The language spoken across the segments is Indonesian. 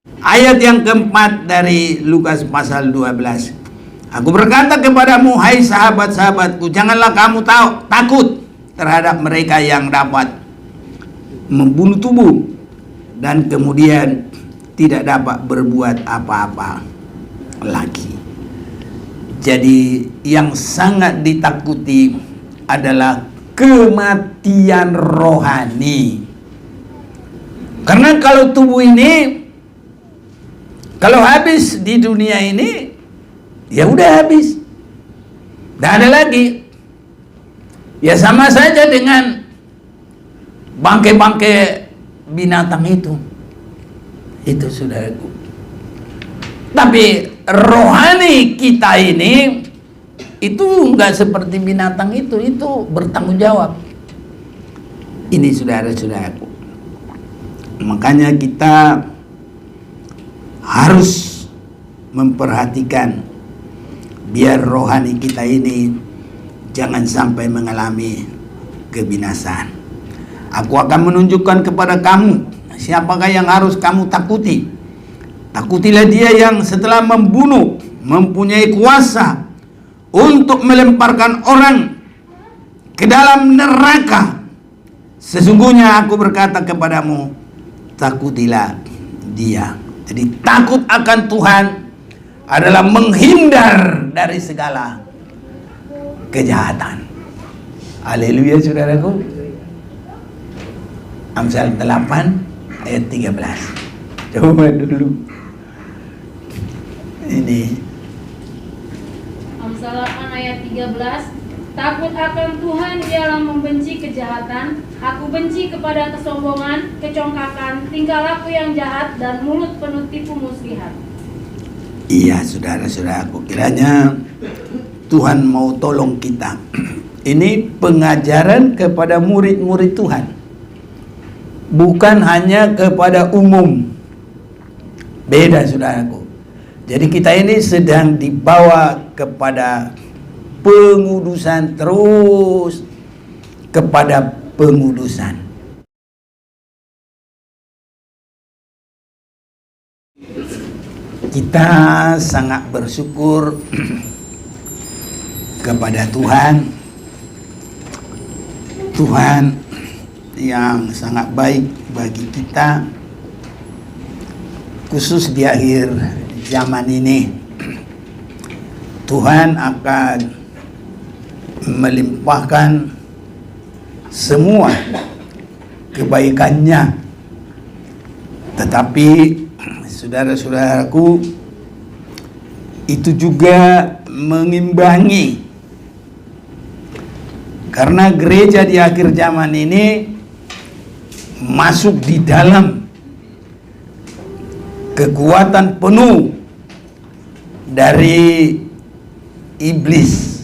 Ayat yang keempat dari Lukas pasal 12. Aku berkata kepadamu, hai sahabat-sahabatku, janganlah kamu takut terhadap mereka yang dapat membunuh tubuh dan kemudian tidak dapat berbuat apa-apa lagi. Jadi yang sangat ditakuti adalah kematian rohani. Karena kalau tubuh ini kalau habis di dunia ini, ya udah habis. Tidak ada lagi. Ya sama saja dengan bangkai-bangkai binatang itu. Itu saudaraku. Tapi rohani kita ini, itu enggak seperti binatang itu bertanggung jawab. Ini saudara-saudaraku. Makanya kita harus memperhatikan biar rohani kita ini jangan sampai mengalami kebinasaan. Aku akan menunjukkan kepada kamu siapakah yang harus kamu takuti. Takutilah dia yang setelah membunuh mempunyai kuasa untuk melemparkan orang ke dalam neraka. Sesungguhnya aku berkata kepadamu, takutilah dia. Jadi takut akan Tuhan adalah menghindar dari segala kejahatan. Haleluya saudaraku. Amsal 8 ayat 13. Coba dulu. Ini Amsal 8 ayat 13. Takut akan Tuhan ialah membenci kejahatan. Aku benci kepada kesombongan, kecongkakan, tingkah laku yang jahat, dan mulut penuh tipu muslihat. Iya saudara-saudaraku, kiranya Tuhan mau tolong kita. Ini pengajaran kepada murid-murid Tuhan, bukan hanya kepada umum. Beda saudaraku. Jadi kita ini sedang dibawa kepada pengudusan, terus kepada pengudusan. Kita sangat bersyukur kepada Tuhan. Tuhan yang sangat baik bagi kita, khusus di akhir zaman ini. Tuhan akan melimpahkan semua kebaikannya, tetapi saudara-saudaraku, itu juga mengimbangi, karena gereja di akhir zaman ini masuk di dalam kekuatan penuh dari iblis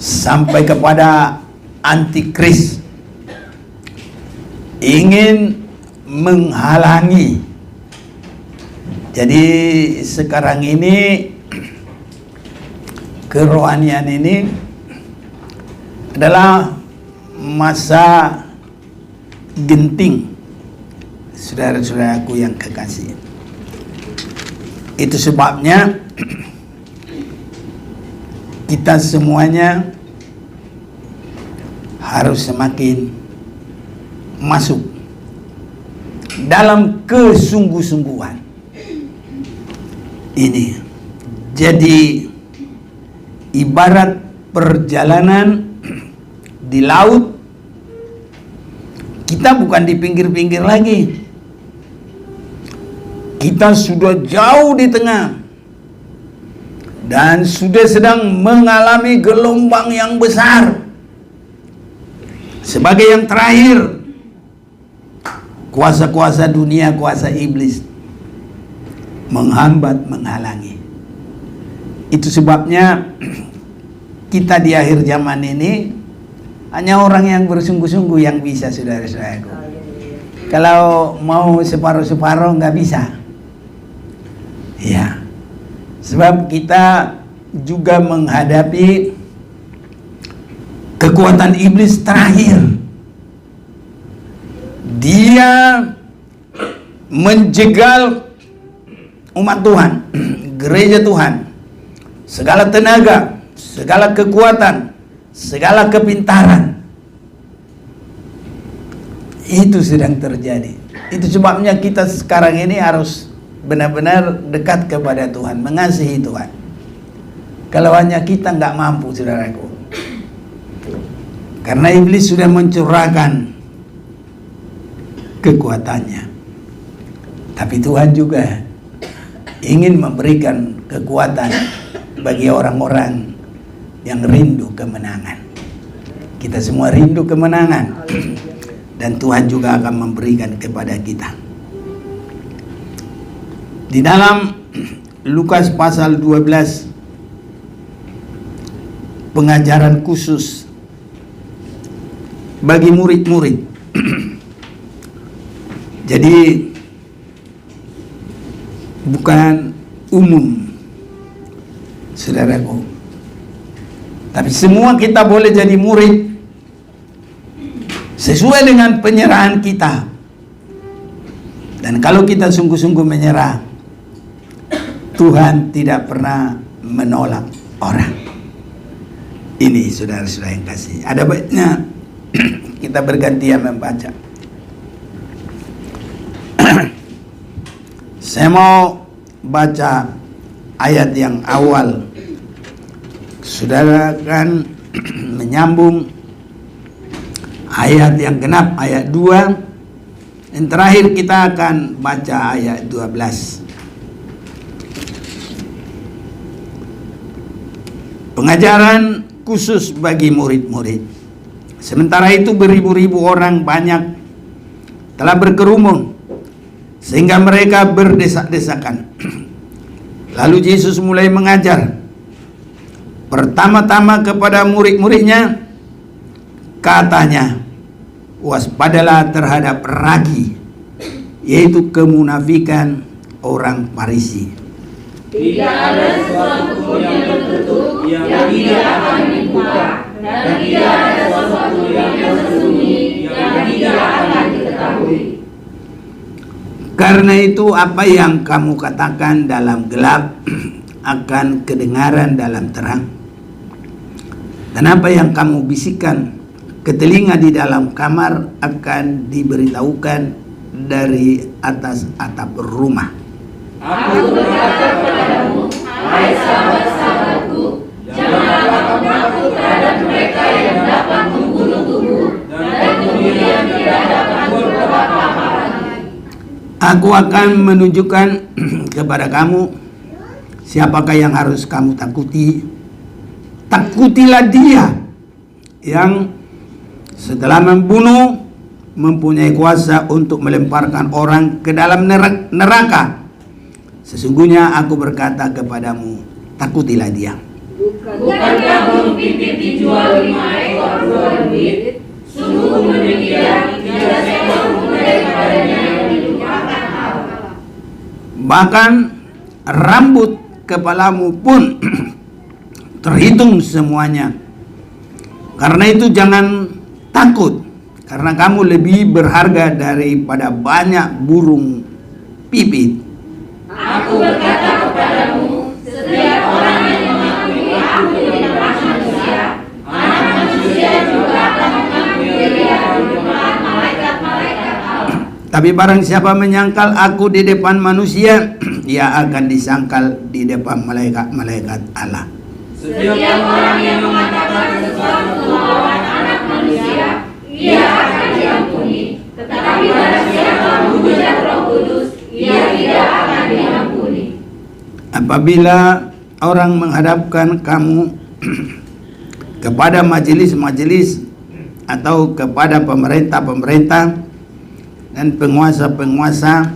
sampai kepada antikris, ingin menghalangi. Jadi sekarang ini kerohanian ini adalah masa genting, saudara-saudaraku yang kekasih. Itu sebabnya kita semuanya harus semakin masuk dalam kesungguh-sungguhan ini. Jadi ibarat perjalanan di laut, kita bukan di pinggir-pinggir lagi, kita sudah jauh di tengah dan sudah sedang mengalami gelombang yang besar. Sebagai yang terakhir, kuasa-kuasa dunia, kuasa iblis menghambat, menghalangi. Itu sebabnya kita di akhir zaman ini hanya orang yang bersungguh-sungguh yang bisa, saudara-saudaraku. Kalau mau separuh-separuh nggak bisa. Ya, sebab kita juga menghadapi kekuatan iblis terakhir. Dia menjegal umat Tuhan, gereja Tuhan, segala tenaga, segala kekuatan, segala kepintaran. Itu sedang terjadi. Itu sebabnya kita sekarang ini harus benar-benar dekat kepada Tuhan, mengasihi Tuhan. Kalau hanya kita nggak mampu, saudaraku, karena iblis sudah mencurahkan kekuatannya. Tapi Tuhan juga ingin memberikan kekuatan bagi orang-orang yang rindu kemenangan. Kita semua rindu kemenangan, dan Tuhan juga akan memberikan kepada kita. Di dalam Lukas pasal 12, pengajaran khusus bagi murid-murid. Jadi bukan umum, saudaraku, tapi semua kita boleh jadi murid sesuai dengan penyerahan kita. Dan kalau kita sungguh-sungguh menyerah, Tuhan tidak pernah menolak orang. Ini saudara-saudara yang kasih, ada baiknya kita bergantian membaca. Saya mau baca ayat yang awal. Saudara kan menyambung ayat yang genap, ayat 2. Dan terakhir kita akan baca ayat 12. Pengajaran khusus bagi murid-murid. Sementara itu beribu-ribu orang banyak telah berkerumun sehingga mereka berdesak-desakan. Lalu Yesus mulai mengajar pertama-tama kepada murid-muridnya. Katanya, waspadalah terhadap ragi, yaitu kemunafikan orang Farisi. Tidak ada sesuatu pun yang tertutup yang tidak akan dibuka, dan tidak ada sesuatu yang tersembunyi yang tidak akan diketahui. Karena itu apa yang kamu katakan dalam gelap akan kedengaran dalam terang, dan apa yang kamu bisikkan ke telinga di dalam kamar akan diberitahukan dari atas atap rumah. Aku berkata kepadamu, hai sahabat-sahabatku, janganlah kamu takut terhadap mereka yang dapat membunuh tubuh dan kemudian tidak dapat berbuat apa-apa lagi. Aku akan menunjukkan kepada kamu siapakah yang harus kamu takuti. Takutilah dia yang setelah membunuh mempunyai kuasa untuk melemparkan orang ke dalam neraka. Sesungguhnya aku berkata kepadamu, takutilah dia. Bukankah burung pipit dijual 5 ekor 2 duit? Sungguh demikian, tidak seekor pun daripadanya yang dilupakan Allah. Bahkan rambut kepalamu pun terhitung semuanya. Karena itu jangan takut, karena kamu lebih berharga daripada banyak burung pipit. Aku berkata kepadamu, setiap orang yang mengakui aku di depan manusia, Anak Manusia juga akan mengakui dia di depan malaikat-malaikat Allah. Tapi barang siapa menyangkal aku di depan manusia, ia akan disangkal di depan malaikat-malaikat Allah. Setiap orang yang mengatakan sesuatu melawan Anak Manusia, ia akan diampuni. Tetapi barang siapa menghujat Roh Kudus, ia tidak akan diampuni. Apabila orang menghadapkan kamu kepada majelis-majelis atau kepada pemerintah-pemerintah dan penguasa-penguasa,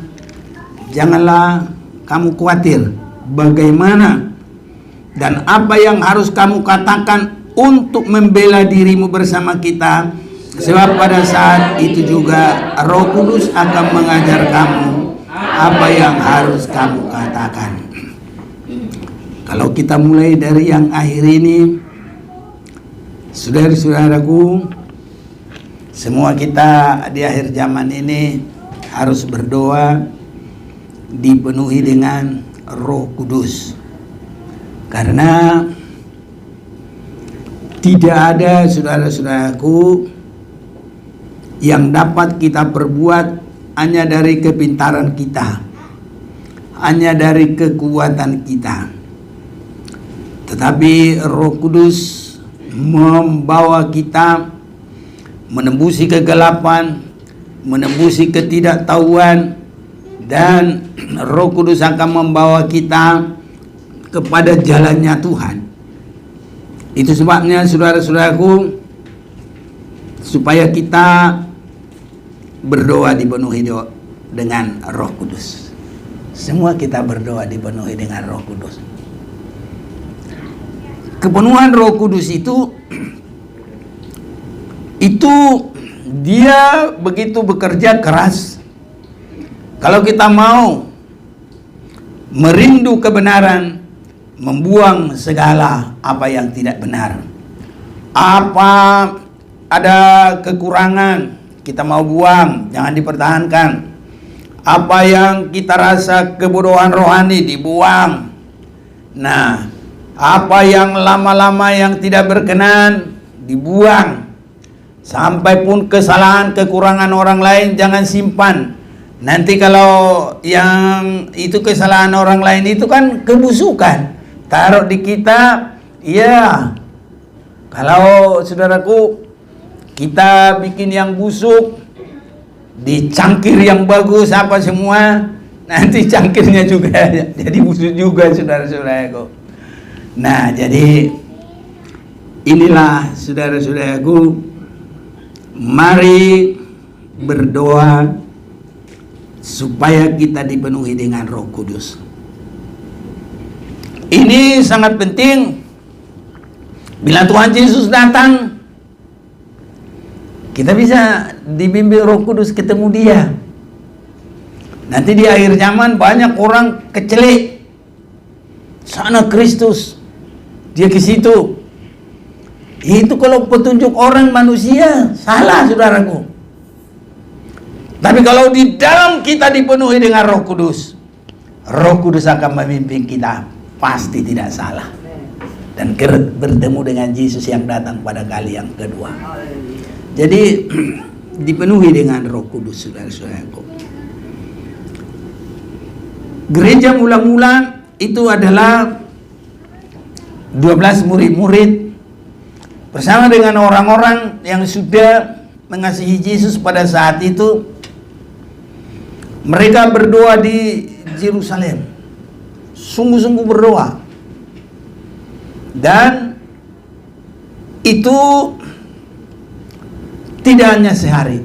janganlah kamu khawatir bagaimana dan apa yang harus kamu katakan untuk membela dirimu bersama kita, sebab pada saat itu juga Roh Kudus akan mengajar kamu apa yang harus kamu katakan. Kalau kita mulai dari yang akhir ini, saudara-saudaraku, semua kita di akhir zaman ini harus berdoa dipenuhi dengan Roh Kudus. Karena tidak ada, saudara-saudaraku, yang dapat kita perbuat hanya dari kepintaran kita, hanya dari kekuatan kita. Tetapi Roh Kudus membawa kita menembusi kegelapan, menembusi ketidaktahuan, dan Roh Kudus akan membawa kita kepada jalannya Tuhan. Itu sebabnya, saudara-saudaraku, supaya kita berdoa dipenuhi dengan Roh Kudus. Semua kita berdoa dipenuhi dengan Roh Kudus. Kepenuhan Roh Kudus itu dia begitu bekerja keras. Kalau kita mau merindu kebenaran, membuang segala apa yang tidak benar. Apa ada kekurangan, kita mau buang, jangan dipertahankan. Apa yang kita rasa kebodohan rohani, dibuang. Nah, apa yang lama-lama yang tidak berkenan, dibuang. Sampai pun kesalahan, kekurangan orang lain jangan simpan. Nanti kalau yang itu kesalahan orang lain itu kan kebusukan, taruh di kita. Ya, kalau saudaraku, kita bikin yang busuk, dicangkir yang bagus apa semua, nanti cangkirnya juga jadi busuk juga, saudara-saudaraku. Nah, jadi inilah, saudara-saudaraku, mari berdoa supaya kita dipenuhi dengan Roh Kudus. Ini sangat penting. Bila Tuhan Yesus datang, kita bisa dibimbing Roh Kudus ketemu Dia. Nanti di akhir zaman banyak orang kecelik. Sana Kristus, dia ke situ. Itu kalau petunjuk orang manusia, salah, saudaraku. Tapi kalau di dalam kita dipenuhi dengan Roh Kudus, Roh Kudus akan memimpin kita, pasti tidak salah. Dan bertemu dengan Yesus yang datang pada kali yang kedua. Jadi dipenuhi dengan Roh Kudus, saudara-saudaraku. Gereja mula-mula itu adalah 12 murid-murid bersama dengan orang-orang yang sudah mengasihi Yesus pada saat itu. Mereka berdoa di Yerusalem, sungguh-sungguh berdoa, dan itu tidak hanya sehari,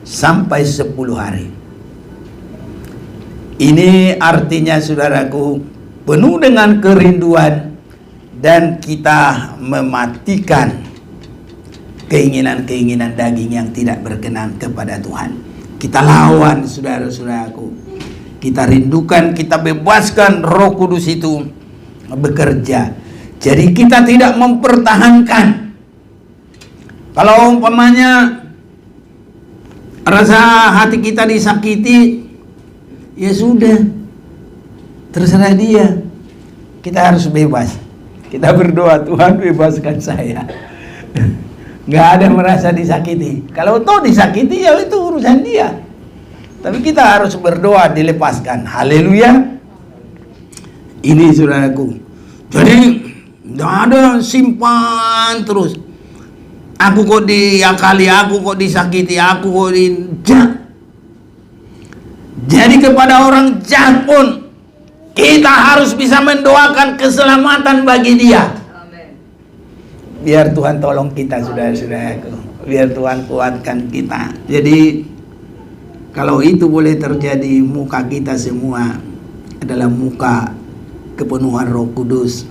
sampai 10 hari. Ini artinya, saudaraku, penuh dengan kerinduan, dan kita mematikan keinginan-keinginan daging yang tidak berkenan kepada Tuhan. Kita lawan, saudara-saudaraku. Kita rindukan, kita bebaskan Roh Kudus itu bekerja. Jadi kita tidak mempertahankan. Kalau umpamanya rasa hati kita disakiti, ya sudah, terserah dia. Kita harus bebas. Kita berdoa, Tuhan bebaskan saya. Nggak ada merasa disakiti. Kalau toh disakiti, ya itu urusan dia. Tapi kita harus berdoa dilepaskan. Haleluya. Ini, saudaraku. Jadi nggak ada simpan terus. Aku kok diakali, aku kok disakiti, aku kok Jadi kepada orang jahat pun kita harus bisa mendoakan keselamatan bagi dia. Biar Tuhan tolong kita, saudara-saudaraku. Biar Tuhan kuatkan kita. Jadi kalau itu boleh terjadi, muka kita semua adalah muka kepenuhan Roh Kudus,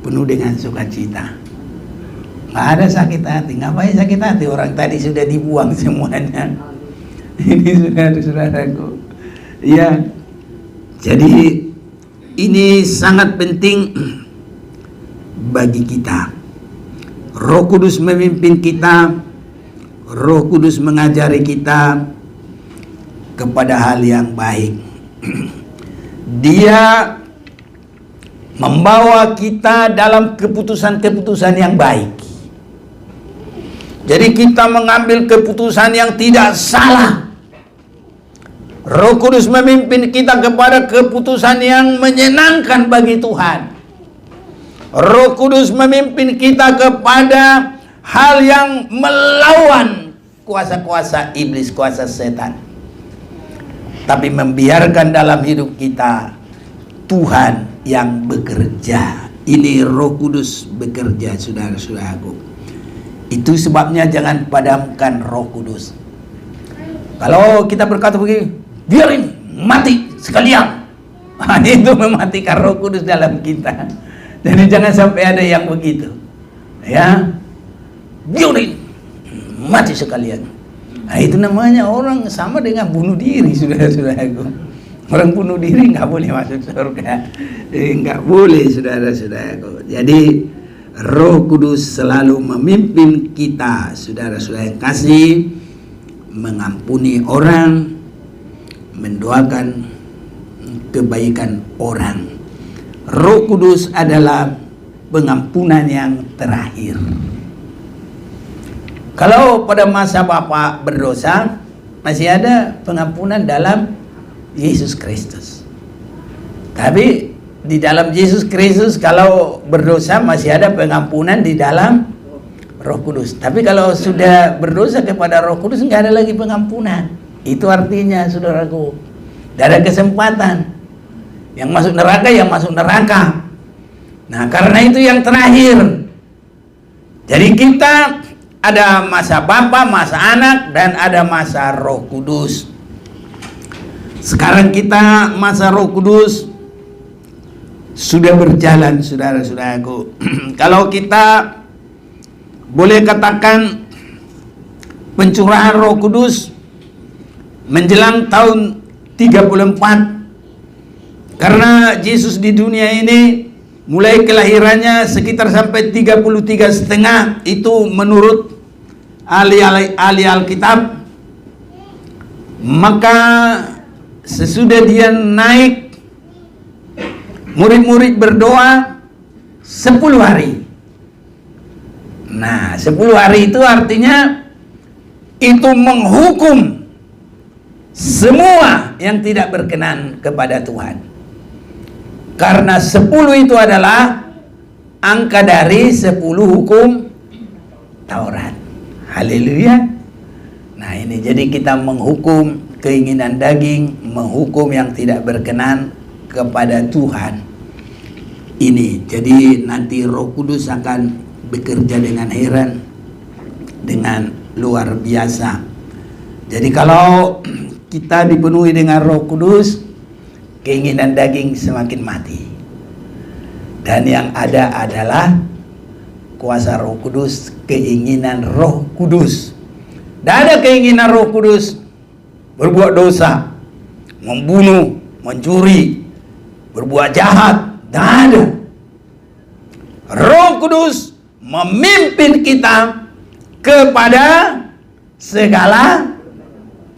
penuh dengan sukacita. Nggak ada sakit hati. Ngapain sakit hati? Orang tadi sudah dibuang semuanya. Ini, saudara-saudaraku. Ya, jadi ini sangat penting bagi kita. Roh Kudus memimpin kita, Roh Kudus mengajari kita kepada hal yang baik. dia membawa kita dalam keputusan-keputusan yang baik. Jadi kita mengambil keputusan yang tidak salah. Roh Kudus memimpin kita kepada keputusan yang menyenangkan bagi Tuhan. Roh Kudus memimpin kita kepada hal yang melawan kuasa-kuasa iblis, kuasa setan. Tapi membiarkan dalam hidup kita Tuhan yang bekerja. Ini Roh Kudus bekerja, saudara-saudaraku. Itu sebabnya jangan padamkan Roh Kudus. Kalau kita berkata begini, biarin mati sekalian, itu mematikan Roh Kudus dalam kita. Jadi jangan sampai ada yang begitu, ya, biarin mati sekalian. Nah, itu namanya orang sama dengan bunuh diri, saudara-saudaraku. Orang bunuh diri nggak boleh masuk surga, nggak boleh, saudara-saudaraku. Jadi Roh Kudus selalu memimpin kita, saudara-saudara yang kasih, mengampuni orang, mendoakan kebaikan orang. Roh Kudus adalah pengampunan yang terakhir. Kalau pada masa Bapak berdosa, masih ada pengampunan dalam Yesus Kristus. Tapi di dalam Yesus Kristus kalau berdosa masih ada pengampunan di dalam Roh Kudus. Tapi kalau sudah berdosa kepada Roh Kudus nggak ada lagi pengampunan. Itu artinya, saudaraku, tidak ada kesempatan. Yang masuk neraka, yang masuk neraka. Nah, karena itu yang terakhir. Jadi kita ada masa Bapa, masa Anak, dan ada masa Roh Kudus. Sekarang kita masa Roh Kudus sudah berjalan, saudara-saudaraku. Kalau kita boleh katakan pencurahan Roh Kudus menjelang tahun 34, karena Yesus di dunia ini mulai kelahirannya sekitar sampai 33,5, itu menurut ahli Alkitab. Maka sesudah dia naik, murid-murid berdoa 10 hari. Nah, 10 hari itu artinya itu menghukum semua yang tidak berkenan kepada Tuhan. Karena 10 itu adalah angka dari 10 hukum Taurat. Haleluya. Nah, ini jadi kita menghukum keinginan daging, menghukum yang tidak berkenan kepada Tuhan. Ini jadi nanti Roh Kudus akan bekerja dengan heran, dengan luar biasa. Jadi kalau kita dipenuhi dengan Roh Kudus, keinginan daging semakin mati. Dan yang ada adalah kuasa Roh Kudus, keinginan Roh Kudus. Tidak ada keinginan Roh Kudus berbuat dosa, membunuh, mencuri, berbuat jahat. Tidak ada. Roh Kudus memimpin kita kepada segala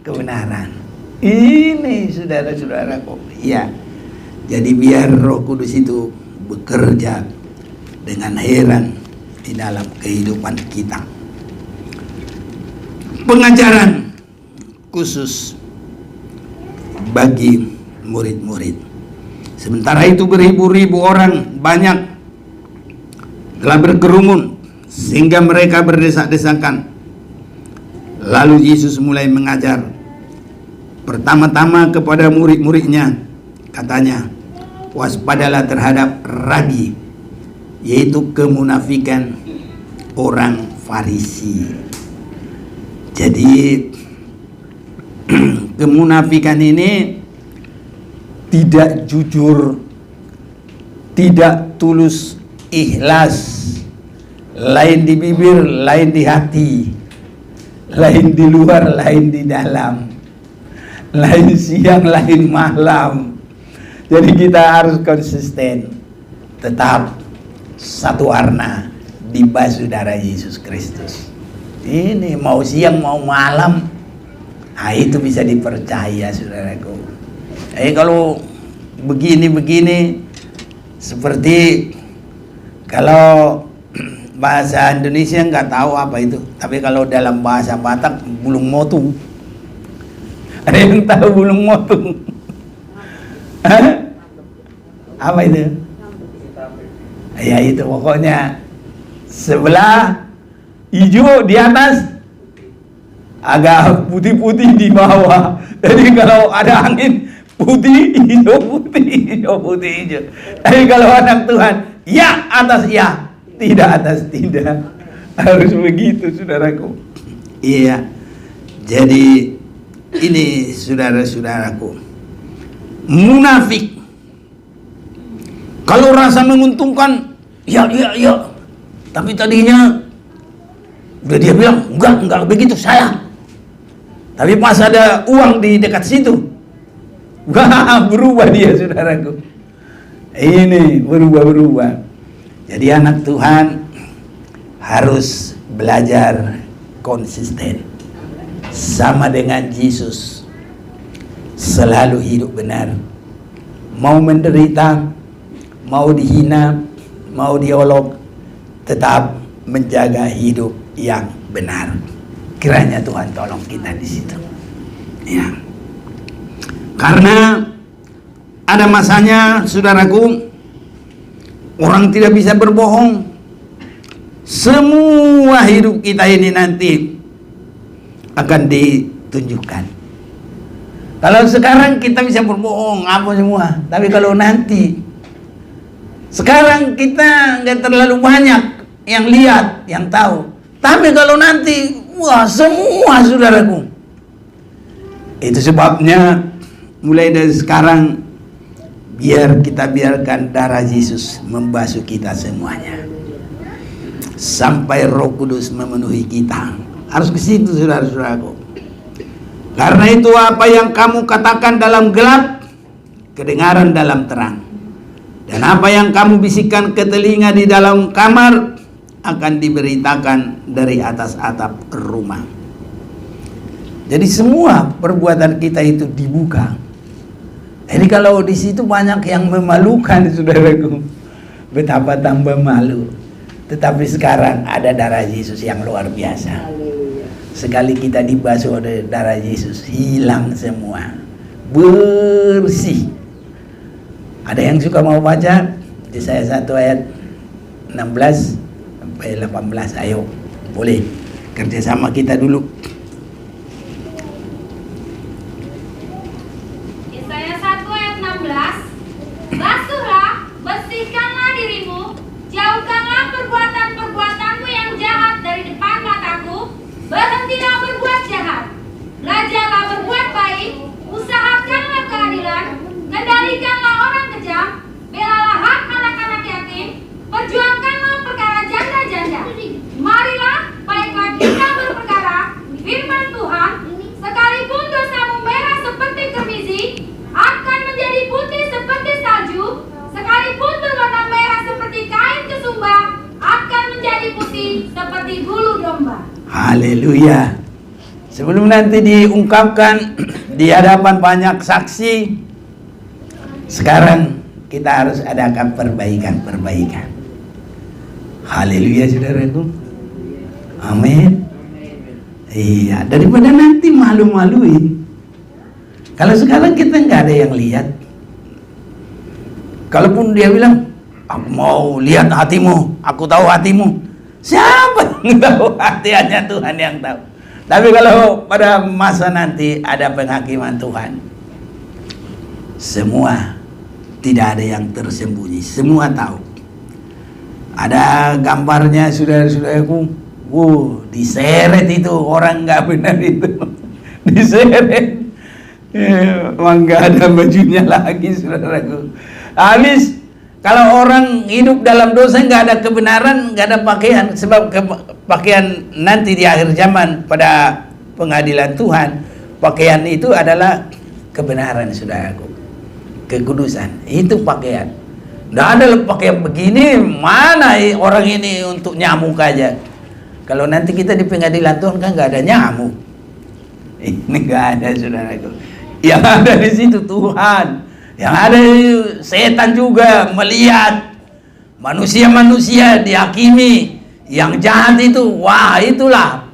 kebenaran. Ini saudara-saudaraku, ya. Jadi biar Roh Kudus itu bekerja dengan heran di dalam kehidupan kita. Pengajaran khusus bagi murid-murid. Sementara itu beribu-ribu orang banyak telah berkerumun sehingga mereka berdesak-desakan. Lalu Yesus mulai mengajar. Pertama-tama kepada murid-muridnya, katanya, waspadalah terhadap rabi, yaitu kemunafikan orang Farisi. Jadi kemunafikan ini tidak jujur, tidak tulus, ikhlas, lain di bibir, lain di hati, lain di luar, lain di dalam, lain siang, lain malam. Jadi kita harus konsisten, tetap satu warna di baju darah Yesus Kristus. Ini mau siang mau malam, nah itu bisa dipercaya, saudaraku. Kalau begini-begini, seperti kalau bahasa Indonesia nggak tahu apa itu, tapi kalau dalam bahasa Batak bulung motung. Ada yang tahu bulung motung? Apa itu? Ya itu pokoknya sebelah hijau di atas, agak putih-putih di bawah. Jadi kalau ada angin putih, hijau, hijau. Tapi kalau anak Tuhan, ya atas ya, tidak atas tidak. Harus begitu, saudaraku. Iya. Jadi ini saudara-saudaraku, munafik. Kalau rasa menguntungkan, ya. Tapi tadinya udah dia bilang, enggak begitu saya. Tapi pas ada uang di dekat situ, wah, berubah dia, saudaraku. Ini berubah. Jadi anak Tuhan harus belajar konsisten. Sama dengan Yesus, selalu hidup benar. Mau menderita, mau dihina, mau diolok, tetap menjaga hidup yang benar. Kiranya Tuhan tolong kita di situ. Ya. Karena ada masanya, saudaraku, orang tidak bisa berbohong. Semua hidup kita ini nanti akan ditunjukkan. Kalau sekarang kita bisa berbohong apa semua, tapi kalau nanti, sekarang kita nggak terlalu banyak yang lihat, yang tahu. Tapi kalau nanti, wah, semua, saudaraku. Itu sebabnya mulai dari sekarang biar kita biarkan darah Yesus membasuh kita semuanya, sampai Roh Kudus memenuhi kita. Harus ke situ, saudara-saudaraku. Karena itu apa yang kamu katakan dalam gelap, kedengaran dalam terang. Dan apa yang kamu bisikkan ke telinga di dalam kamar, akan diberitakan dari atas atap rumah. Jadi semua perbuatan kita itu dibuka. Jadi kalau di situ banyak yang memalukan, saudaraku, betapa tambah malu. Tetapi sekarang ada darah Yesus yang luar biasa. Sekali kita dibasuh oleh darah Yesus, hilang semua, bersih. Ada yang suka mau baca Yesaya 1 ayat 16 sampai 18? Ayo, boleh kerjasama kita dulu. Yesaya 1 ayat 16. Basuhlah, bersihkanlah dirimu, jauhkanlah perbuatan-perbuatanmu yang jahat dari depan mataku. Berhentilah berbuat jahat, belajarlah berbuat baik, usahakanlah keadilan, kendalikanlah orang kejam, belalah hak anak-anak yatim, perjuangkanlah perkara janda-janda. Marilah, baiklah kita berperkara firman Tuhan, sekalipun dosamu merah seperti kemisi, akan menjadi putih seperti salju, sekalipun berwarna merah seperti kain kesumba, akan menjadi putih seperti bulu domba. Haleluya. Sebelum nanti diungkapkan di hadapan banyak saksi, sekarang kita harus adakan perbaikan. Haleluya, saudaraku. Amin. Iya, daripada nanti malu-maluin. Kalau sekarang kita nggak ada yang lihat. Kalaupun dia bilang, aku mau lihat hatimu, aku tahu hatimu. Siapa yang tahu? Hatinya Tuhan yang tahu. Tapi kalau pada masa nanti ada penghakiman Tuhan, semua, tidak ada yang tersembunyi, semua tahu. Ada gambarnya, saudara-saudaraku. Diseret itu orang nggak benar itu, diseret. Emang nggak ada bajunya lagi, saudaraku. Habis. Kalau orang hidup dalam dosa, nggak ada kebenaran, nggak ada pakaian. Sebab pakaian nanti di akhir zaman pada pengadilan Tuhan, pakaian itu adalah kebenaran, saudaraku, kekudusan. Itu pakaian. Nggak ada pakaian begini, mana orang ini untuk nyamuk aja. Kalau nanti kita di pengadilan Tuhan kan nggak ada nyamuk. Ini nggak ada, saudaraku. Yang ada di situ Tuhan. Yang ada setan juga melihat manusia-manusia dihakimi. Yang jahat itu, wah itulah.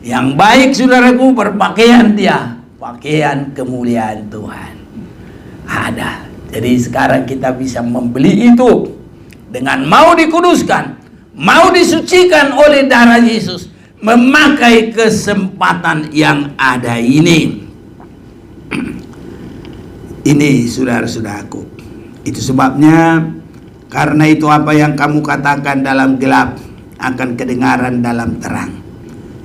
Yang baik saudaraku berpakaian dia, pakaian kemuliaan Tuhan. Ada. Jadi sekarang kita bisa membeli itu dengan mau dikuduskan, mau disucikan oleh darah Yesus, memakai kesempatan yang ada ini. Ini saudara-saudaraku. Itu sebabnya, karena itu apa yang kamu katakan dalam gelap akan kedengaran dalam terang,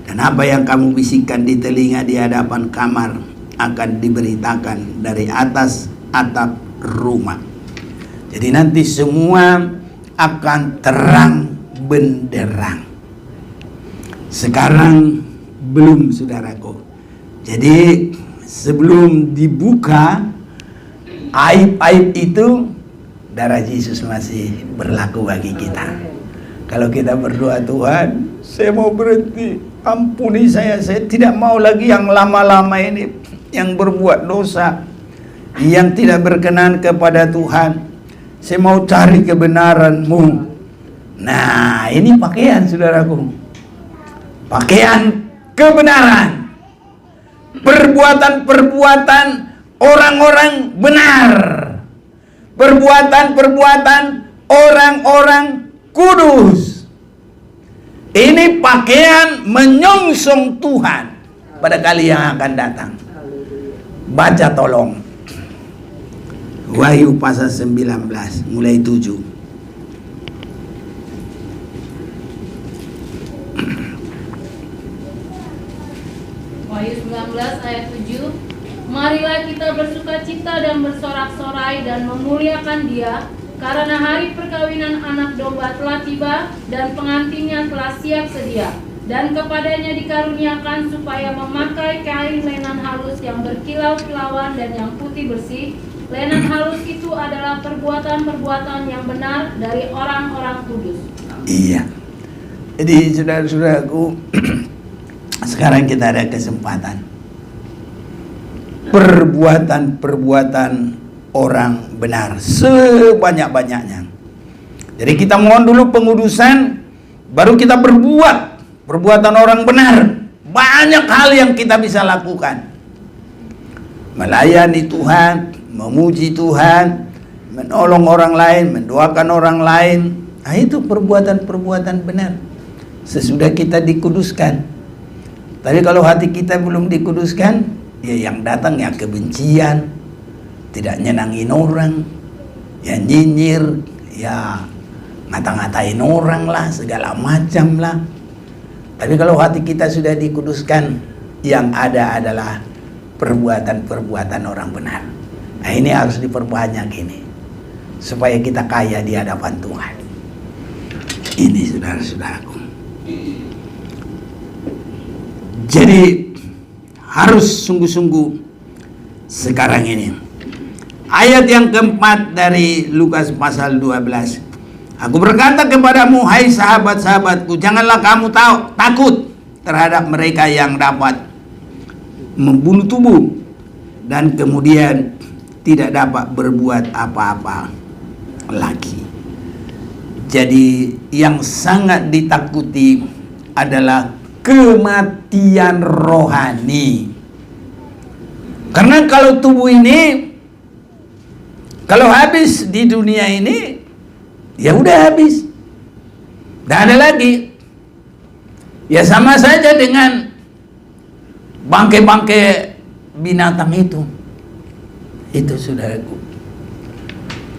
dan apa yang kamu bisikkan di telinga di hadapan kamar akan diberitakan dari atas atap rumah. Jadi nanti semua akan terang benderang. Sekarang belum saudaraku. Jadi sebelum dibuka aib-aib itu, darah Yesus masih berlaku bagi kita. Kalau kita berdoa, Tuhan, saya mau berhenti, ampuni saya tidak mau lagi yang lama-lama ini, yang berbuat dosa, yang tidak berkenan kepada Tuhan. Saya mau cari kebenaran-Mu. Nah, ini pakaian saudaraku, pakaian kebenaran, perbuatan-perbuatan orang-orang benar, perbuatan-perbuatan orang-orang kudus. Ini pakaian menyongsong Tuhan pada kali yang akan datang. Baca tolong Wahyu pasal 19 mulai 7. Wahyu 19 ayat 7. Marilah kita bersukacita dan bersorak-sorai dan memuliakan Dia, karena hari perkawinan anak domba telah tiba dan pengantinnya telah siap sedia. Dan kepadanya dikaruniakan supaya memakai kain lenan halus yang berkilau-kilauan dan yang putih bersih. Lenan halus itu adalah perbuatan-perbuatan yang benar dari orang-orang kudus. Iya. Jadi saudara-saudaraku, sekarang kita ada kesempatan. Perbuatan-perbuatan orang benar sebanyak-banyaknya. Jadi kita mohon dulu pengudusan, baru kita berbuat perbuatan orang benar. Banyak hal yang kita bisa lakukan. Melayani Tuhan, memuji Tuhan, menolong orang lain, mendoakan orang lain. Nah, itu perbuatan-perbuatan benar sesudah kita dikuduskan. Tapi kalau hati kita belum dikuduskan, ya yang datang ya kebencian, tidak nyenangin orang, ya nyinyir, ya ngata-ngatain orang lah, segala macam lah. Tapi kalau hati kita sudah dikuduskan, yang ada adalah perbuatan-perbuatan orang benar. Nah, ini harus diperbanyak ini, supaya kita kaya di hadapan Tuhan. Ini saudara-saudaraku. Jadi harus sungguh-sungguh sekarang ini. Ayat yang keempat dari Lukas pasal 12. Aku berkata kepadamu, hai sahabat-sahabatku, janganlah kamu takut terhadap mereka yang dapat membunuh tubuh dan kemudian tidak dapat berbuat apa-apa lagi. Jadi yang sangat ditakuti adalah kematian rohani. Karena kalau tubuh ini, kalau habis di dunia ini, ya udah habis, tidak ada lagi. Ya sama saja dengan bangkai-bangkai binatang itu saudaraku.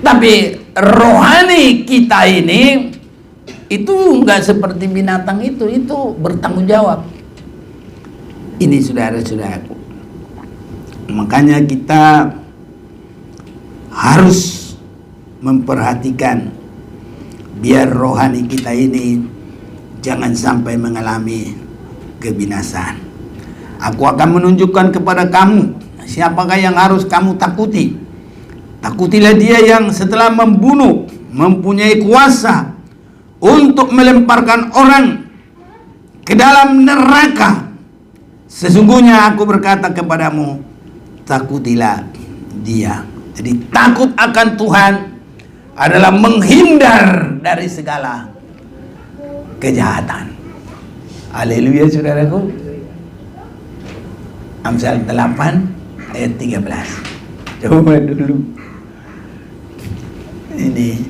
Tapi rohani kita ini itu enggak seperti binatang itu bertanggung jawab. Ini saudara-saudaraku. Makanya kita harus memperhatikan biar rohani kita ini jangan sampai mengalami kebinasaan. Aku akan menunjukkan kepada kamu siapakah yang harus kamu takuti. Takutilah dia yang setelah membunuh mempunyai kuasa untuk melemparkan orang ke dalam neraka. Sesungguhnya aku berkata kepadamu, takutilah Dia. Jadi takut akan Tuhan adalah menghindar dari segala kejahatan. Haleluya saudaraku. Amsal 8 ayat 13. Coba dulu. Ini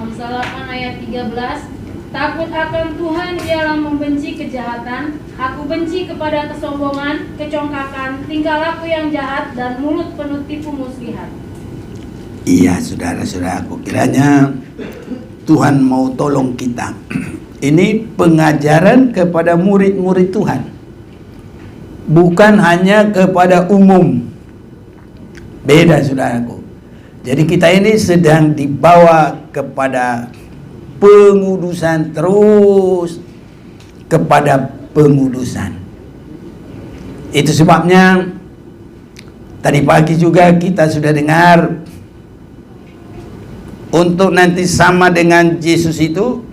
Amsal 8 ayat 13. Takut akan Tuhan ialah membenci kejahatan. Aku benci kepada kesombongan, kecongkakan, tingkah laku yang jahat, dan mulut penuh tipu muslihat. iya saudara-saudaraku, kiranya Tuhan mau tolong kita. Ini pengajaran kepada murid-murid Tuhan, bukan hanya kepada umum. Beda saudaraku. Jadi kita ini sedang dibawa kepada pengudusan, terus kepada pengudusan. Itu sebabnya tadi pagi juga kita sudah dengar, untuk nanti sama dengan Yesus itu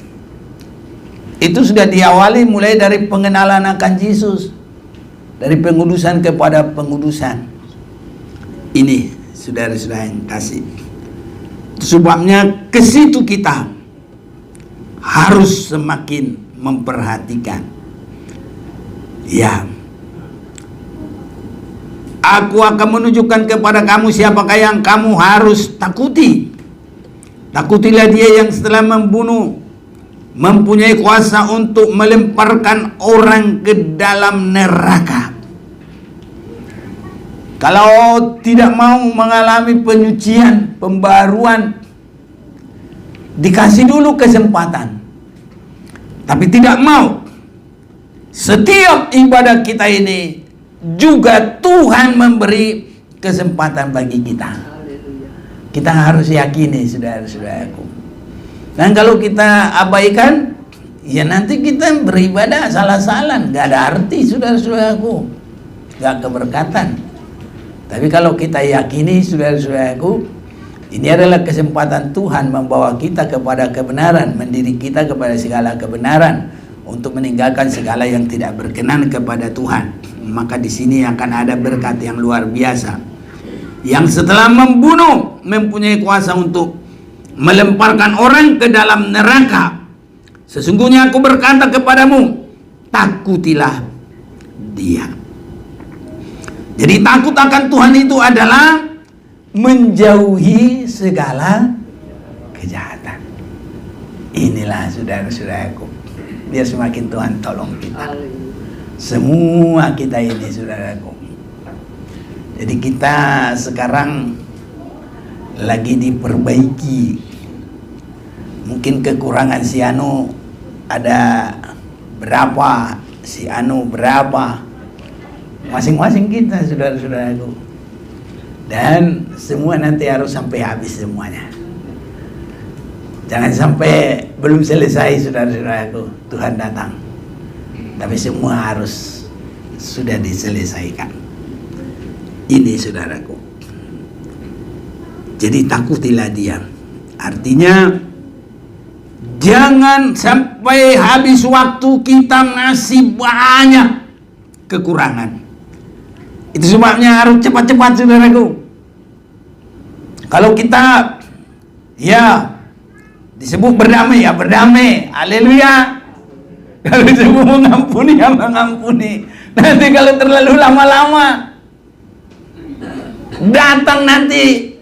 sudah diawali mulai dari pengenalan akan Yesus, dari pengudusan kepada pengudusan. Ini saudara-saudara yang kasih, sebabnya ke situ kita harus semakin memperhatikan. Ya, aku akan menunjukkan kepada kamu siapakah yang kamu harus takuti. Takutilah Dia yang setelah membunuh mempunyai kuasa untuk melemparkan orang ke dalam neraka. Kalau tidak mau mengalami penyucian, pembaruan, dikasih dulu kesempatan. Tapi tidak mau. Setiap ibadah kita ini juga Tuhan memberi kesempatan bagi kita. Kita harus yakini saudara-saudaraku. Dan kalau kita abaikan, ya nanti kita beribadah salah-salah, gak ada arti saudara-saudaraku, gak keberkatan. Tapi kalau kita yakini saudara-saudaraku, ini adalah kesempatan Tuhan membawa kita kepada kebenaran, mendidik kita kepada segala kebenaran, untuk meninggalkan segala yang tidak berkenan kepada Tuhan. Maka di sini akan ada berkat yang luar biasa. Yang setelah membunuh mempunyai kuasa untuk melemparkan orang ke dalam neraka. Sesungguhnya aku berkata kepadamu, takutilah Dia. Jadi takut akan Tuhan itu adalah menjauhi segala kejahatan. Inilah saudara-saudaraku, biar semakin Tuhan tolong kita, semua kita ini saudaraku. Jadi kita sekarang lagi diperbaiki. Mungkin kekurangan si Anu ada berapa, si Anu berapa, masing-masing kita saudara-saudaraku. Dan semua nanti harus sampai habis semuanya. Jangan sampai belum selesai saudara-saudaraku, Tuhan datang. Tapi semua harus sudah diselesaikan. Ini saudaraku. Jadi takutilah Dia. Artinya jangan sampai habis waktu kita masih banyak kekurangan. Itu sebabnya harus cepat-cepat saudaraku. Kalau kita ya disebut berdamai, ya berdamai. Haleluya. Kalau disebut mengampuni, ya mengampuni. Nanti kalau terlalu lama-lama, datang nanti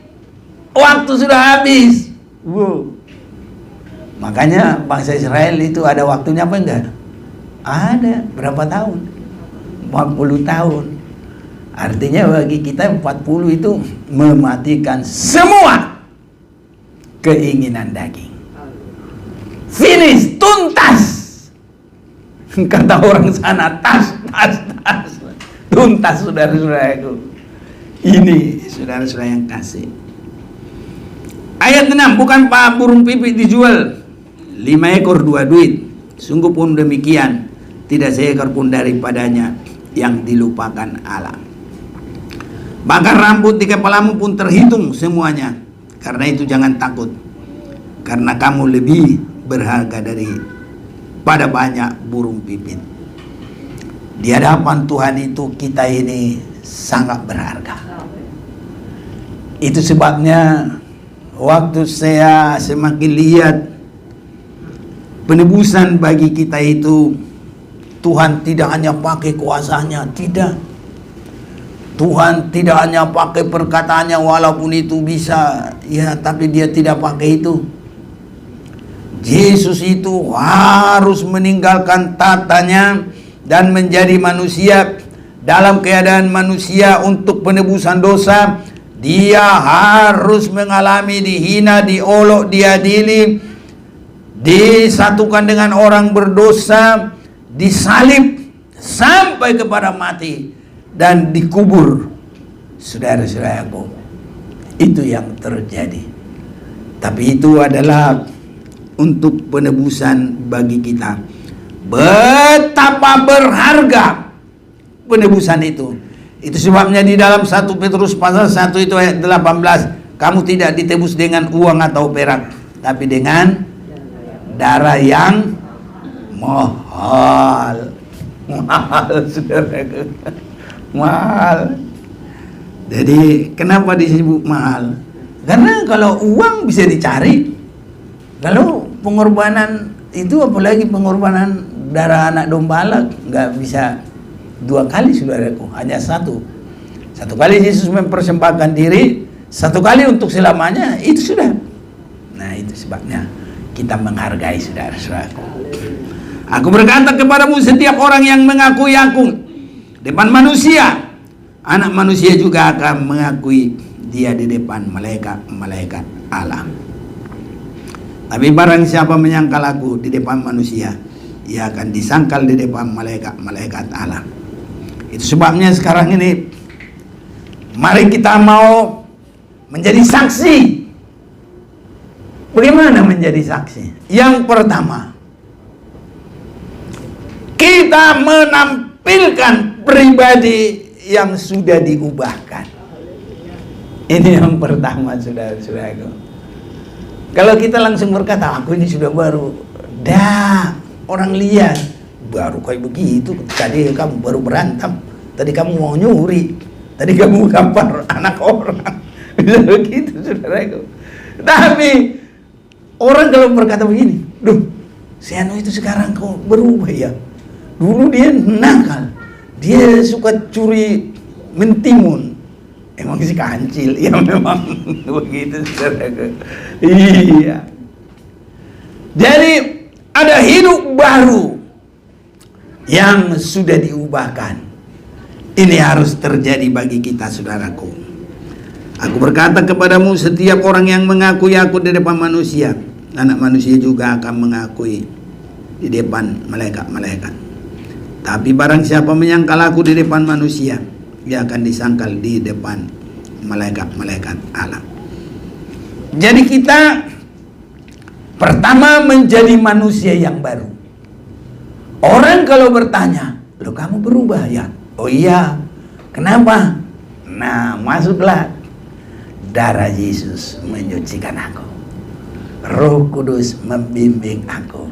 waktu sudah habis. Wow. Makanya bangsa Israel itu ada waktunya apa enggak? Ada. Berapa tahun? 40 tahun. Artinya bagi kita 40 itu mematikan semua keinginan daging. Finish, tuntas. Kata orang sana, tas. Tuntas saudara-saudaraku. Ini saudara-saudara yang kasih. Ayat 6, bukan pak burung pipit dijual 5 ekor 2 duit. Sungguh pun demikian, tidak seekor pun daripadanya yang dilupakan Allah. Bahkan rambut di kepalamu pun terhitung semuanya. Karena itu jangan takut, karena kamu lebih berharga daripada banyak burung pipit. Di hadapan Tuhan itu kita ini sangat berharga. Itu sebabnya waktu saya semakin lihat penebusan bagi kita itu, Tuhan tidak hanya pakai kuasanya, tidak. Tuhan tidak hanya pakai perkataannya, walaupun itu bisa, ya, tapi dia tidak pakai itu. Yesus itu harus meninggalkan tatanya dan menjadi manusia. Dalam keadaan manusia untuk penebusan dosa, dia harus mengalami dihina, diolok, diadili, disatukan dengan orang berdosa, disalib sampai kepada mati dan dikubur. Saudara-saudaraku, itu yang terjadi. Tapi itu adalah untuk penebusan bagi kita. Betapa berharga penebusan itu. Itu sebabnya di dalam 1 Petrus pasal 1 itu ayat 18, kamu tidak ditebus dengan uang atau perak, tapi dengan darah yang mahal. Mahal, saudaraku. Mahal. Jadi kenapa disebut mahal? Karena kalau uang bisa dicari. Kalau pengorbanan itu, apalagi pengorbanan darah anak domba nggak bisa 2 kali, saudaraku, hanya satu kali Yesus mempersembahkan diri, 1 kali untuk selamanya, itu sudah. Nah, itu sebabnya kita menghargai, saudara-saudaraku. Aku berkata kepadamu, setiap orang yang mengakui aku depan manusia, anak manusia juga akan mengakui dia di depan malaikat-malaikat Allah. Tapi barang siapa menyangkal aku di depan manusia, ia akan disangkal di depan malaikat-malaikat Allah. Itu sebabnya sekarang ini mari kita mau menjadi saksi. Bagaimana menjadi saksi? Yang pertama, kita menampilkan pribadi yang sudah diubahkan. Ini yang pertama, saudara-saudaraku. Kalau kita langsung berkata, aku ini sudah baru, dah, orang lihat, baru kayak begitu. Tadi kamu baru berantem, tadi kamu mau nyuri, tadi kamu gampar anak orang. Bisa begitu, saudaraku. Tapi orang kalau berkata begini, duh, si Anu itu sekarang kok berubah ya. Dulu dia nakal, dia suka curi mentimun. Emang si kancil, ya memang begitu, saudaraku. Iya. Jadi ada hidup baru yang sudah diubahkan. Ini harus terjadi bagi kita, saudaraku. Aku berkata kepadamu, setiap orang yang mengakui aku di depan manusia, anak manusia juga akan mengakui di depan malaikat-malaikat. Tapi barang siapa menyangkal aku di depan manusia, dia akan disangkal di depan malaikat-malaikat Allah. Jadi kita pertama menjadi manusia yang baru. Orang kalau bertanya, loh kamu berubah ya? Oh iya, kenapa? Nah, masuklah. Darah Yesus menyucikan aku, Roh Kudus membimbing aku.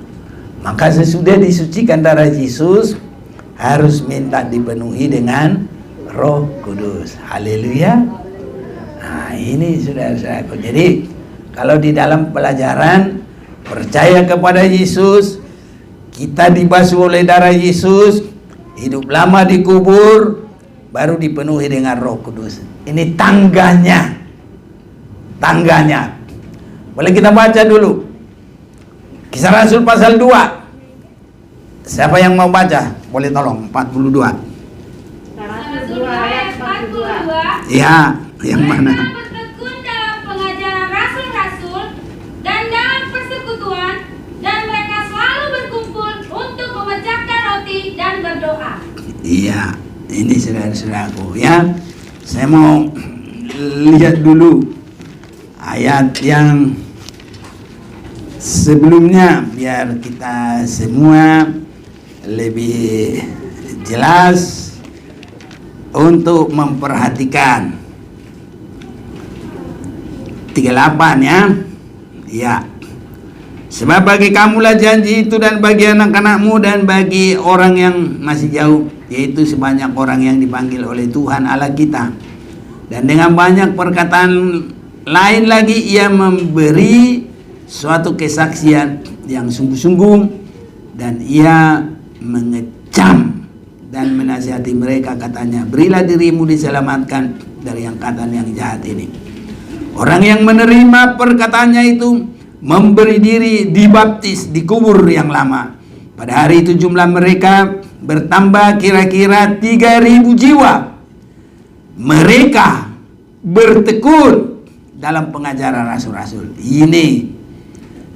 Maka sesudah disucikan darah Yesus, harus minta dipenuhi dengan Roh Kudus. Haleluya. Nah, ini saudara-saudaraku. Jadi kalau di dalam pelajaran percaya kepada Yesus, kita dibasuh oleh darah Yesus, hidup lama dikubur, baru dipenuhi dengan Roh Kudus. Ini tangganya. Boleh kita baca dulu Kisah Rasul pasal 2. Siapa yang mau baca? Boleh tolong 42. Ya, yang mana? Bertekun dalam pengajaran rasul-rasul dan dalam persekutuan, dan mereka selalu berkumpul untuk memecahkan roti dan berdoa. Iya, ini saudara-saudaraku ya. Saya mau lihat dulu ayat yang sebelumnya biar kita semua lebih jelas untuk memperhatikan. 38 ya. Ya. Sebab bagi kamulah janji itu, dan bagi anak-anakmu, dan bagi orang yang masih jauh, yaitu sebanyak orang yang dipanggil oleh Tuhan Allah kita. Dan dengan banyak perkataan lain lagi ia memberi suatu kesaksian yang sungguh-sungguh, dan ia mengecam dan menasihati mereka, katanya, berilah dirimu diselamatkan dari angkatan yang jahat ini. Orang yang menerima perkataannya itu memberi diri dibaptis di kubur yang lama. Pada hari itu jumlah mereka bertambah kira-kira 3.000 jiwa. Mereka bertekun dalam pengajaran rasul-rasul. Ini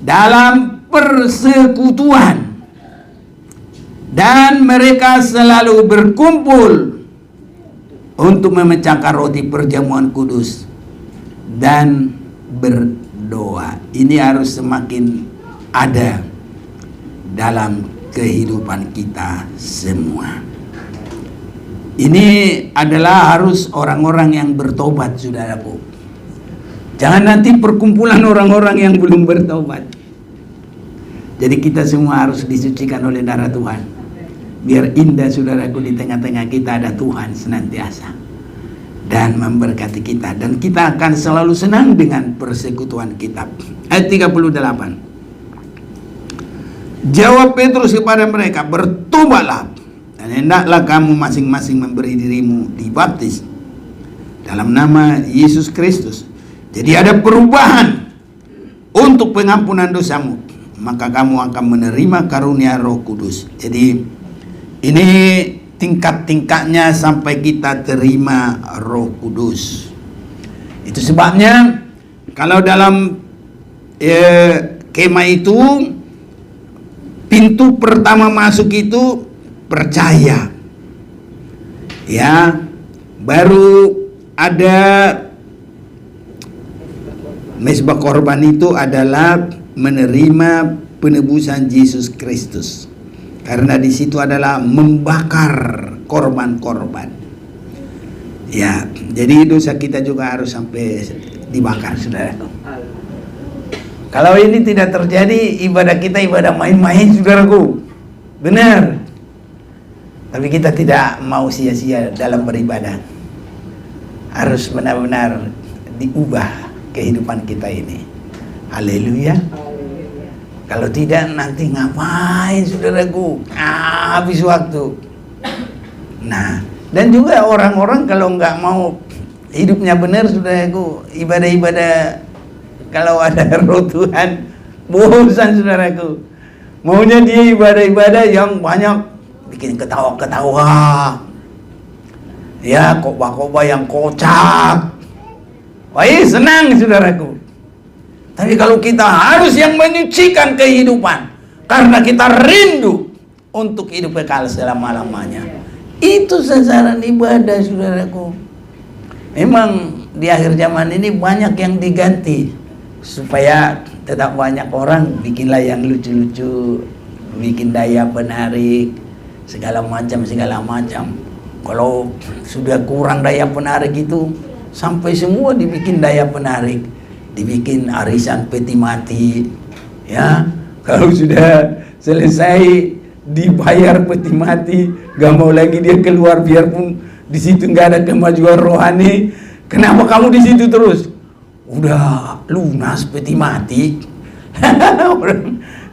dalam persekutuan, dan mereka selalu berkumpul untuk memecahkan roti perjamuan kudus dan berdoa. Ini harus semakin ada dalam kehidupan kita semua. Ini adalah harus orang-orang yang bertobat, saudaraku. Jangan nanti perkumpulan orang-orang yang belum bertobat. Jadi kita semua harus disucikan oleh darah Tuhan. Biar indah, saudaraku, di tengah-tengah kita ada Tuhan senantiasa dan memberkati kita, dan kita akan selalu senang dengan persekutuan kita. Ayat 38. Jawab Petrus kepada mereka, bertobatlah, dan hendaklah kamu masing-masing memberi dirimu dibaptis dalam nama Yesus Kristus. Jadi ada perubahan untuk pengampunan dosamu, maka kamu akan menerima karunia Roh Kudus. Jadi ini tingkat-tingkatnya sampai kita terima Roh Kudus. Itu sebabnya kalau dalam kemah itu, pintu pertama masuk itu percaya, ya, baru ada mezbah korban. Itu adalah menerima penebusan Yesus Kristus, karena di situ adalah membakar korban-korban. Ya, jadi dosa kita juga harus sampai dibakar, saudara. Kalau ini tidak terjadi, ibadah kita ibadah main-main, saudaraku. Benar. Tapi kita tidak mau sia-sia dalam beribadah. Harus benar-benar diubah kehidupan kita ini. Haleluya. Kalau tidak, nanti ngapain, saudaraku? Habis waktu. Nah, dan juga orang-orang kalau nggak mau hidupnya benar, saudaraku, ibadah-ibadah, kalau ada roh Tuhan, bosan, saudaraku. Maunya dia ibadah-ibadah yang banyak bikin ketawa-ketawa, ya, khotbah-khotbah yang kocak. Wah, senang, saudaraku. Tapi kalau kita harus yang menyucikan kehidupan, karena kita rindu untuk hidup kekal selama-lamanya, itu sasaran ibadah, saudaraku. Memang di akhir zaman ini banyak yang diganti supaya tetap banyak orang, bikinlah yang lucu-lucu, bikin daya penarik, segala macam. Kalau sudah kurang daya penarik itu, sampai semua dibikin daya penarik, dibikin arisan peti mati, ya. Kalau sudah selesai dibayar peti mati, gak mau lagi dia keluar, biarpun di situ nggak ada kemajuan rohani. Kenapa kamu di situ terus? Udah lunas peti mati.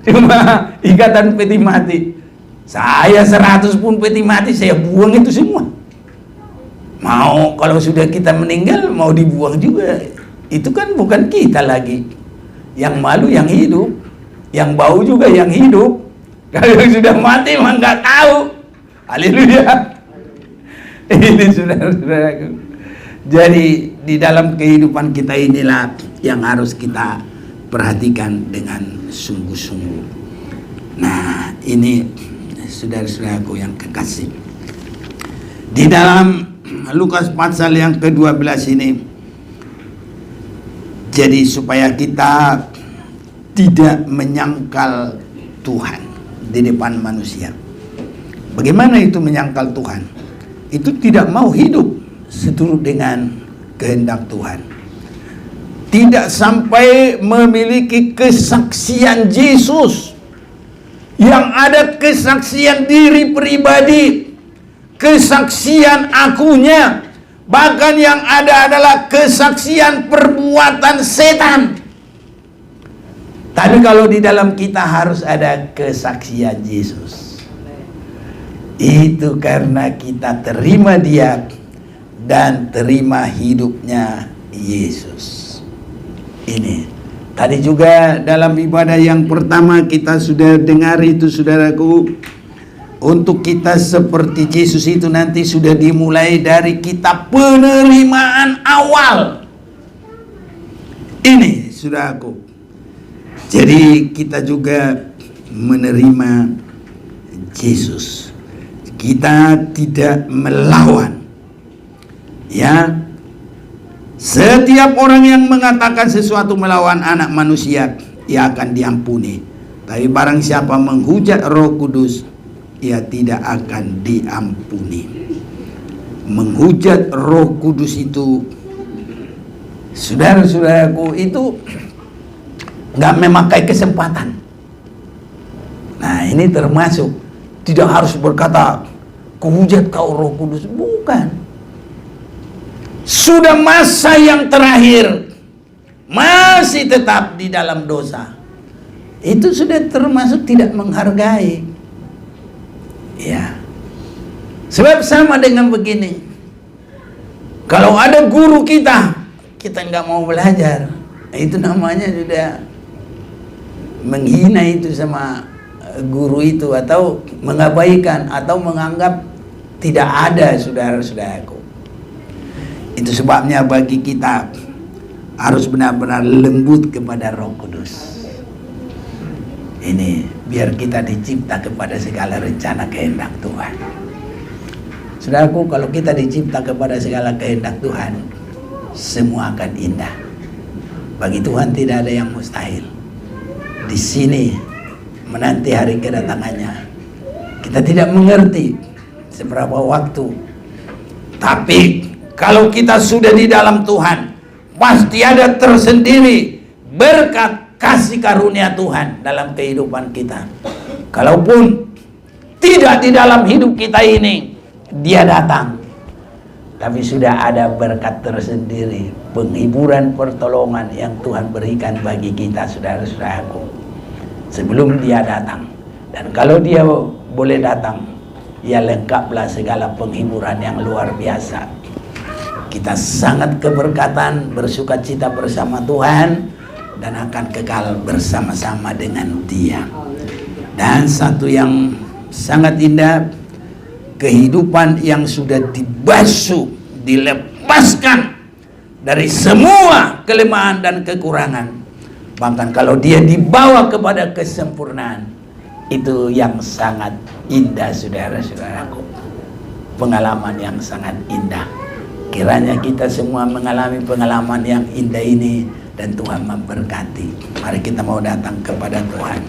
Cuma ikatan peti mati. Saya 100 pun peti mati saya buang itu semua. Mau kalau sudah kita meninggal mau dibuang juga. Itu kan bukan kita lagi. Yang malu yang hidup, yang bau juga yang hidup. Kalau yang sudah mati mah nggak tahu. Haleluya. Ini saudara-saudaraku. Jadi di dalam kehidupan kita inilah yang harus kita perhatikan dengan sungguh-sungguh. Nah, ini saudara-saudaraku yang kekasih. Di dalam Lukas pasal yang ke-12 ini, jadi supaya kita tidak menyangkal Tuhan di depan manusia. Bagaimana itu menyangkal Tuhan? Itu tidak mau hidup seturut dengan kehendak Tuhan. tidak sampai memiliki kesaksian Yesus. Yang ada kesaksian diri pribadi, kesaksian akunya, bahkan yang ada adalah kesaksian perbuatan setan. Tapi kalau di dalam kita harus ada kesaksian Yesus. Itu karena kita terima Dia dan terima hidupnya Yesus. Ini tadi juga dalam ibadah yang pertama kita sudah dengar itu, saudaraku. Untuk kita seperti Yesus itu nanti sudah dimulai dari kita penerimaan awal. Ini, saudaraku. Jadi kita juga menerima Yesus. Kita tidak melawan. Ya. Setiap orang yang mengatakan sesuatu melawan anak manusia, ia akan diampuni. Tapi barang siapa menghujat Roh Kudus, ia tidak akan diampuni. Menghujat Roh Kudus itu, saudara-saudaraku, itu nggak memakai kesempatan. Nah, ini termasuk tidak harus berkata kuhujat kau Roh Kudus, bukan. Sudah masa yang terakhir, masih tetap di dalam dosa, itu sudah termasuk tidak menghargai. Ya, sebab sama dengan begini, kalau ada guru kita nggak mau belajar, itu namanya sudah menghina itu sama guru itu, atau mengabaikan atau menganggap tidak ada, saudara-saudaraku. Itu sebabnya bagi kita harus benar-benar lembut kepada Roh Kudus. Ini biar kita dicipta kepada segala rencana kehendak Tuhan. Saudaraku, kalau kita dicipta kepada segala kehendak Tuhan, semua akan indah. Bagi Tuhan tidak ada yang mustahil. Di sini menanti hari kedatangannya. Kita tidak mengerti seberapa waktu, tapi kalau kita sudah di dalam Tuhan, pasti ada tersendiri berkat kasih karunia Tuhan dalam kehidupan kita. Kalaupun tidak di dalam hidup kita ini, Dia datang. Tapi sudah ada berkat tersendiri, penghiburan, pertolongan yang Tuhan berikan bagi kita, saudara-saudaraku, sebelum Dia datang. Dan kalau Dia boleh datang, ya lengkaplah segala penghiburan yang luar biasa. Kita sangat keberkatan, bersukacita bersama Tuhan, dan akan kekal bersama-sama dengan Dia. Dan satu yang sangat indah, kehidupan yang sudah dibasuh, dilepaskan dari semua kelemahan dan kekurangan. Bahkan kalau dia dibawa kepada kesempurnaan, itu yang sangat indah, saudara-saudaraku. Pengalaman yang sangat indah. Kiranya kita semua mengalami pengalaman yang indah ini, dan Tuhan memberkati. Mari kita mau datang kepada Tuhan.